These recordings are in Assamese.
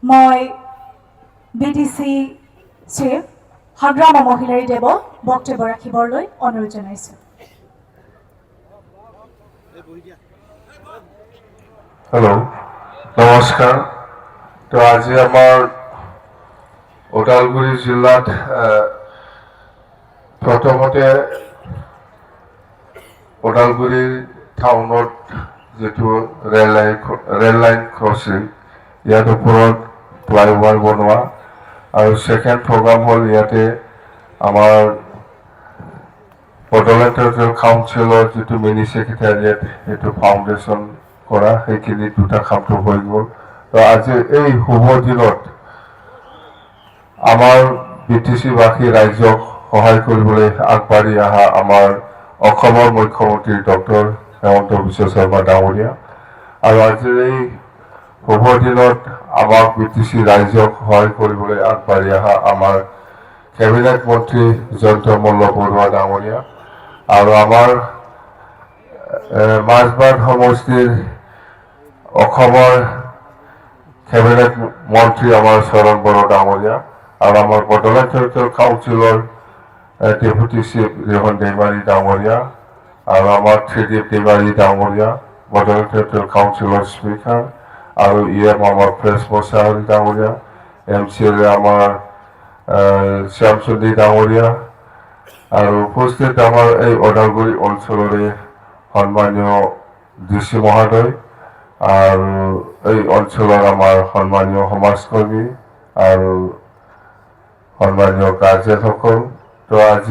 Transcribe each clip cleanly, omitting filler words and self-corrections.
মই বিটিসি চিফ হাগ্ৰামা মহিলাৰী দেৱক বক্তব্য ৰাখিবলৈ অনুৰোধ জনাইছো। हेलो नमस्कार। तो आज आमार ओदालगुरी जिल्लात प्रथमते ओदालगुरी टाउनत जेतु रेल लाइन क्रसिंग यार उपरत फ्लाईओभार बनवा और सेकेंड प्रग्राम हल इते आमार बडोलेण्ड काउन्सिलर जो मिनि सेक्रेटारिएट ये फाउंडेशन करा সেইখিনি দুটা কামটো হৈ গ'ল। তো আজি এই শুভ দিনত আমাৰ বিটিচিবাসী ৰাইজক সহায় কৰিবলৈ আগবাঢ়ি অহা আমাৰ অসমৰ মুখ্যমন্ত্ৰী ডক্টৰ হেমন্ত বিশ্ব শৰ্মা ডাঙৰীয়া আৰু আজিৰ এই শুভ দিনত আমাক বিটিচি ৰাইজক সহায় কৰিবলৈ আগবাঢ়ি অহা আমাৰ কেবিনেট মন্ত্ৰী জয়ন্ত মল্ল বৰুৱা ডাঙৰীয়া আৰু আমাৰ মাজবাট সমষ্টিৰ কেবিনেট মন্ত্ৰী আমাৰ শৰণ বড়ো ডাঙৰীয়া আৰু আমাৰ বডোলেণ্ড টেৰিটৰিয়েল কাউন্সিলৰ ডেপুটি চিফ ৰিহন दैमारी ডাঙৰীয়া আৰু আমাৰ ত্ৰিদীপ दैमारी ডাঙৰীয়া বডোলেণ্ড টেৰিটৰিয়েল কাউন্সিলৰ স্পীকাৰ আৰু আমাৰ প্ৰেছ মোছাহাৰী ডাঙৰীয়া এমচিএল আমাৰ শ্যামচুন্দী ডাঙৰীয়া আৰু উপস্থিত আমাৰ এই ওদালগুৰি অঞ্চলৰে সন্মানীয় ডিসি মহোদয় और अंचल सम्मानीय समाजकर्मी और सम्मानीय गार्जेन तो आज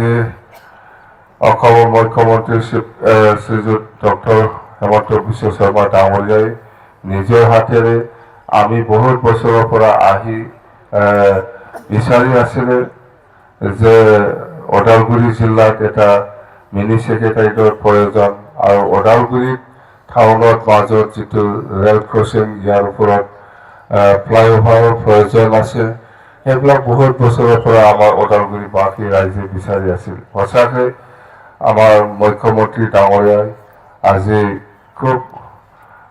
मुख्यमंत्री श्रीजुत डॉक्टर हेमंत विश्व शर्मा डांगरियाई निजर हाथेरे आमी बहुत बछৰৰ পৰা আহি বিচাৰি আছিলে যে ওদালগুৰি জিলাত এটা মিনি সেক্ৰেটাৰিয়েটৰ প্ৰয়োজন আৰু ওদালগুৰিত টাউনত মাজত যেটো ৰেল ক্ৰসিং ইয়াৰ ওপৰত ফ্লাইওভাৰৰ প্ৰয়োজন আছে সেইবিলাক বহুত বছৰৰ পৰা আমাৰ ওদালগুৰিবাসী ৰাইজে বিচাৰি আছিল। সঁচাকৈ আমাৰ মুখ্যমন্ত্ৰী ডাঙৰীয়াই আজি খুব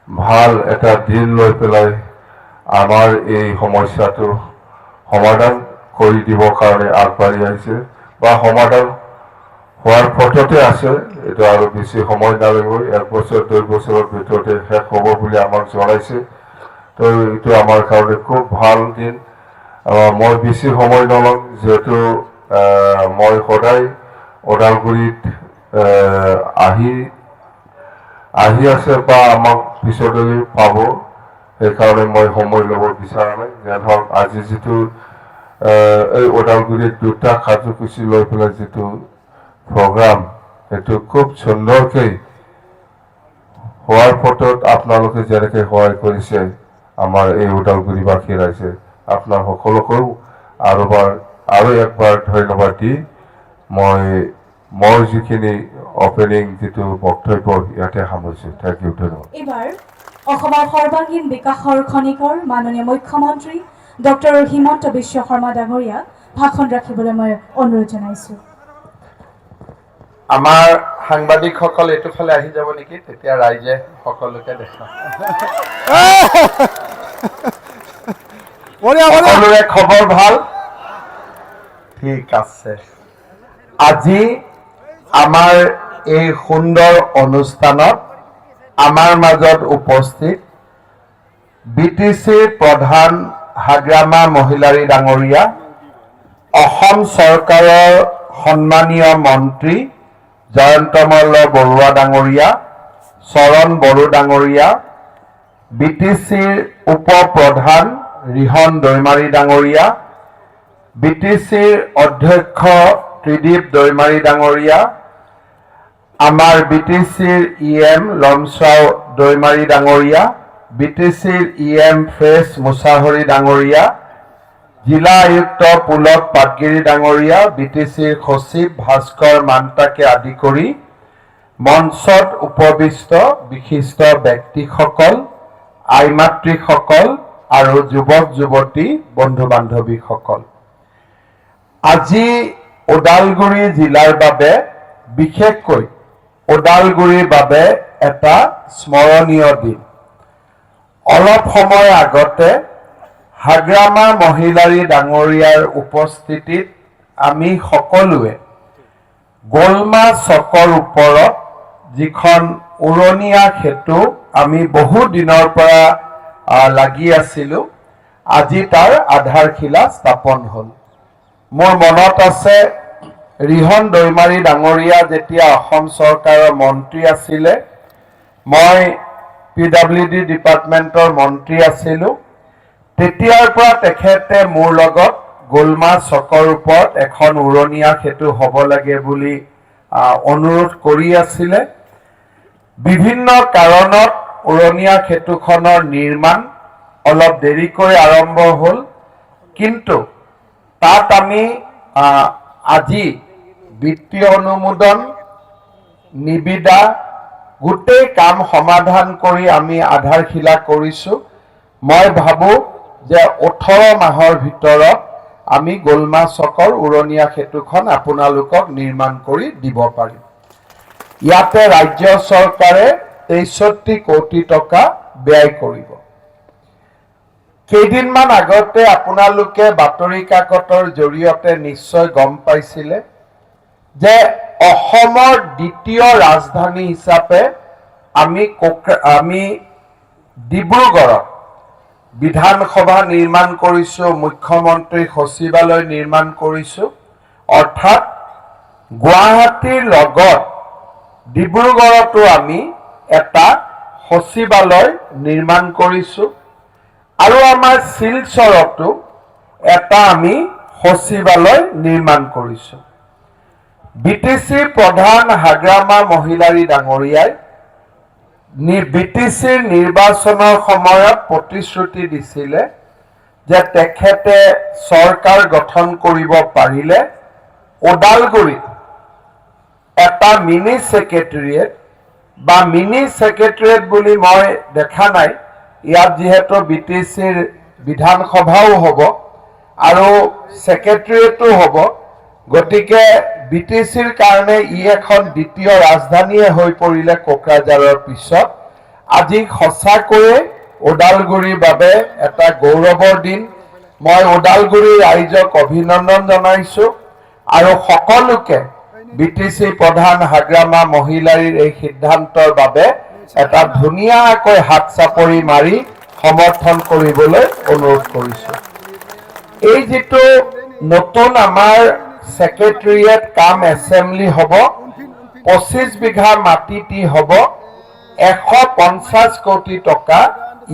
ভাল এটা দিন লৈ পেলাই আমাৰ এই সমস্যাটো সমাধান কৰি দিবৰ কাৰণে আগবাঢ়ি আহিছে বা সমাধান হওয়ার পথতে আছে। এটা আরো বেশি সময় নালাগিব, 1 বছর 2 বছরের ভিতরতে শেষ হব বলে আমাক জনাইছে। তো এইটো আমার কারণে খুব ভাল দিন। মই বেশি সময় নলওঁ যেহেতু মই সদায় ওদালগুৰিত আহি আছে বা আমাক পিছলৈ পাব, সেইকাৰণে মই সময় ল'ব বিচৰা নাই। যেন হওক আজি যেটো এই ওদালগুৰিত দুটা কাৰ্যসূচী লৈ পেলাই যেটো प्रोग्राम ये खूब सुंदरके हार पथत आपनालोके जेनेके सहाय करिसे आमार এই ওদালগুৰিবাসী ৰাইজে आपनार সকলোকে আৰু একবাৰ ধন্যবাদ দি মই যিখিনি ওপেনিং যেটো বক্তব্য ইয়াতে সামৰিছো। থ্যাংক ইউ, ধন্যবাদ। এবাৰ অসমৰ সৰ্বাংগীন বিকাশৰ খনিকৰ মাননীয় মুখ্যমন্ত্ৰী ডক্টৰ হিমন্ত বিশ্ব শৰ্মা ডাঙৰীয়া ভাষণ ৰাখিবলৈ মই অনুৰোধ জনাইছো। আমাৰ সাংবাদিক সকল এটো ফালে আহি যাব নেকি, তেতিয়া ৰাইজে সকলোকে দেখা সকলোৰে খবৰ ভাল? ঠিক আছে। আজি আমাৰ এই সুন্দৰ অনুষ্ঠানত আমাৰ মাজত উপস্থিত বিটিসি প্ৰধান হাগ্ৰামা মহিলাৰী ডাঙৰীয়া, অসম চৰকাৰৰ সন্মানীয় মন্ত্ৰী জয়ন্ত মল্ল বৰুৱা ডাঙৰীয়া, শৰণ বড়ো ডাঙৰীয়া, বিটিসিৰ উপ প্ৰধান ৰিহন दैमारी ডাঙৰীয়া, বিটিসিৰ অধ্যক্ষ ত্ৰিদীপ दैमारी ডাঙৰীয়া, আমাৰ বিটিসিৰ ইএম লমচাও दैमारी ডাঙৰীয়া, বিটিসিৰ ইএম প্ৰেছ মোছাহাৰী ডাঙৰীয়া, জিলা আয়ুক্ত পুলক পাটগিৰি ডাঙৰীয়া, BTCৰ সচিব ভাস্কৰ মান্তাকে আদি কৰি মঞ্চত উপবিষ্ট বিশিষ্ট ব্যক্তিসকল, আইমাতৃসকল আৰু যুৱক যুৱতী বন্ধু বান্ধৱীসকল, আজি ওদালগুৰি জিলাৰ বাবে বিশেষকৈ ওদালগুৰিৰ বাবে এটা স্মৰণীয় দিন। অলপ সময় আগতে হাগ্ৰামা মহিলাৰী ডাঙৰীয়াৰ উপস্থিতিত আমি সকলোৱে গোলমা চকৰ ওপৰত যিখন উৰণীয়া সেতু আমি বহু দিনৰ পৰা লাগি আছিলোঁ, আজি তাৰ আধাৰশিলা স্থাপন হ'ল। মোৰ মনত আছে ৰিহন দৈমাৰী ডাঙৰীয়া যেতিয়া অসম চৰকাৰৰ মন্ত্ৰী আছিলে, মই PWD ডিপাৰ্টমেণ্টৰ মন্ত্ৰী আছিলোঁ, তেতিয়াৰ পৰা তেখেতে মোৰ লগত গোলমা চকৰ ওপৰত এখন উৰণীয়া সেতু হ'ব লাগে বুলি অনুৰোধ কৰি আছিলে। বিভিন্ন কাৰণত উৰণীয়া সেতুখনৰ নিৰ্মাণ অলপ দেৰিকৈ আৰম্ভ হ'ল, কিন্তু তাত আমি আজি বিত্তীয় অনুমোদন, নিবিদা গোটেই কাম সমাধান কৰি আমি আধাৰশিলা কৰিছোঁ। মই ভাবোঁ যে 18 মাহৰ ভিতৰত আমি গোলমা চকৰ উৰণীয়া সেতুখন আপোনালোকক নিৰ্মাণ কৰি দিব পাৰিম। ইয়াতে ৰাজ্য চৰকাৰে 63 কোটি টকা ব্যয় কৰিব। কেইদিনমান আগতে আপোনালোকে বাতৰি কাকতৰ জৰিয়তে নিশ্চয় গম পাইছিলে যে অসমৰ দ্বিতীয় ৰাজধানী হিচাপে আমি ডিব্ৰুগড়ত বিধানসভা নিৰ্মাণ কৰিছোঁ, মুখ্যমন্ত্ৰী সচিবালয় নিৰ্মাণ কৰিছোঁ। অৰ্থাৎ গুৱাহাটীৰ লগত ডিব্ৰুগড়তো আমি এটা সচিবালয় নিৰ্মাণ কৰিছোঁ আৰু আমাৰ শিলচৰতো এটা আমি সচিবালয় নিৰ্মাণ কৰিছোঁ। BTC প্ৰধান হাগ্ৰামা মহিলাৰী ডাঙৰীয়াই BTCৰ নিৰ্বাচনৰ সময়ত প্ৰতিশ্ৰুতি দিছিলে যে তেখেতে চৰকাৰ গঠন কৰিব পাৰিলে ওদালগুৰিত এটা মিনি ছেক্ৰেটেৰিয়েট বা মিনি ছেক্ৰেটেৰিয়েট বুলি মই দেখা নাই, ইয়াত যিহেতু BTCৰ বিধানসভাও হ'ব আৰু ছেক্ৰেটেৰিয়েটো হ'ব, গতিকে BTCৰ কাৰণে ই এখন দ্বিতীয় ৰাজধানীয়ে হৈ পৰিলে কোকৰাঝাৰৰ পিছত। আজি সঁচাকৈয়ে ওদালগুৰিৰ বাবে এটা গৌৰৱৰ দিন। মই ওদালগুৰিৰ ৰাইজক অভিনন্দন জনাইছোঁ আৰু সকলোকে BTC প্ৰধান হাগ্ৰামা মহিলাৰীৰ এই সিদ্ধান্তৰ বাবে এটা ধুনীয়াকৈ হাত চাপৰি মাৰি সমৰ্থন কৰিবলৈ অনুৰোধ কৰিছোঁ। এই যিটো নতুন আমাৰ ছেক্ৰেটেৰিয়েট কাম এছেম্বলি হ'ব, 25 বিঘা মাটিটি হ'ব, 150 কোটি টকা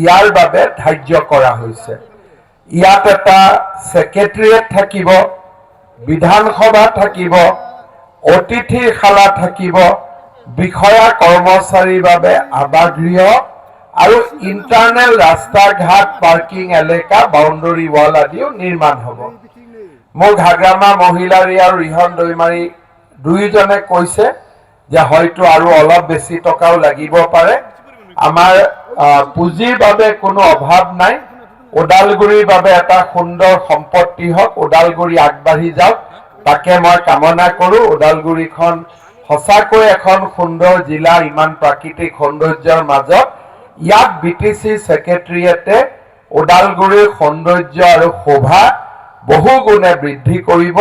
ইয়াৰ বাবে ধাৰ্য কৰা হৈছে। ইয়াত এটা ছেক্ৰেটেৰিয়েট থাকিব, বিধানসভা থাকিব, অতিথিশালা থাকিব, বিষয়া কৰ্মচাৰীৰ বাবে আৱাসগৃহ আৰু ইণ্টাৰনেল ৰাস্তা ঘাট, পাৰ্কিং এলেকা, বাউণ্ডৰী ৱাল আদিও নিৰ্মাণ হ'ব। মোক হাগ্ৰামা মহিলাৰী আৰু ৰিহন দৈমাৰী দুয়োজনে কৈছে যে হয়তো আৰু অলপ বেছি টকাও লাগিব পাৰে। আমাৰ পুঁজিৰ বাবে কোনো অভাৱ নাই। ওদালগুৰিৰ বাবে এটা সুন্দৰ সম্পত্তি হওক, ওদালগুৰি আগবাঢ়ি যাওক, তাকে মই কামনা কৰোঁ। ওদালগুৰিখন সঁচাকৈ এখন সুন্দৰ জিলা, ইমান প্ৰাকৃতিক সৌন্দৰ্যৰ মাজত ইয়াত BTC ছেক্ৰেটেৰিয়েটে ওদালগুৰিৰ সৌন্দৰ্য আৰু শোভা বহু গুণে বৃদ্ধি কৰিব।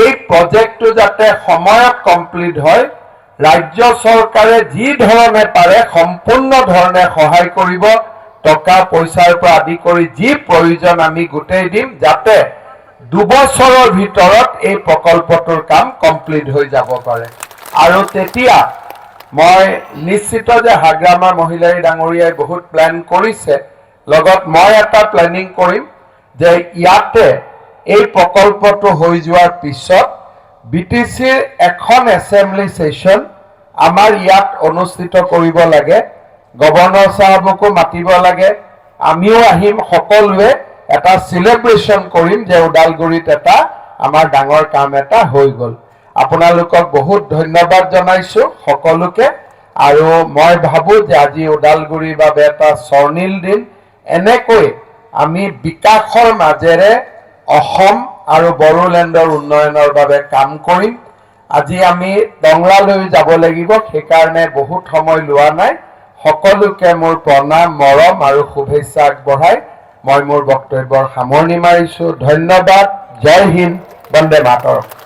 এই প্ৰজেক্টটো যাতে সময়ত কমপ্লিট হয়, ৰাজ্য চৰকাৰে যি ধৰণে পাৰে সম্পূৰ্ণ ধৰণে সহায় কৰিব। টকা পইচাৰ পৰা আদি কৰি যি প্ৰয়োজন আমি গোটেই দিম, যাতে 2 বছৰৰ ভিতৰত এই প্ৰকল্পটোৰ কাম কমপ্লিট হৈ যাব পাৰে। আৰু তেতিয়া মই নিশ্চিত যে হাগ্ৰামা মহিলাৰী ডাঙৰীয়াই বহুত প্লেন কৰিছে, লগত মই এটা প্লেনিং কৰিম যে ইয়াতে এই প্ৰকল্পটো হৈ যোৱাৰ পিছত BTCৰ এখন এছেম্বলি সেশন আমাৰ ইয়াত অনুষ্ঠিত কৰিব লাগে। গভৰ্ণৰ সাহেবকো মাতিব লাগে, আমিও আহিম, সকলোৱে এটা সেলিব্ৰেশ্যন কৰিম যে ওদালগুৰিত এটা আমাৰ ডাঙৰ কাম এটা হৈ গ'ল। আপোনালোকক বহুত ধন্যবাদ জনাইছো সকলোকে। আৰু মই ভাবো যে আজি ওদালগুৰিৰ বাবে এটা স্বৰ্ণিল দিন। এনেকৈ আমি বিকাশৰ মাজেৰে অসম আৰু বড়োলেণ্ডৰ উন্নয়নৰ বাবে কাম কৰিম। আজি আমি টংলালৈ যাব লাগিব, সেইকাৰণে বহুত সময় লোৱা নাই। সকলোকে মোৰ প্ৰণাম, মৰম আৰু শুভেচ্ছা আগবঢ়াই মই মোৰ বক্তব্যৰ সামৰণি মাৰিছো। ধন্যবাদ। জয় হিন্দ, বন্দে মাতৰম।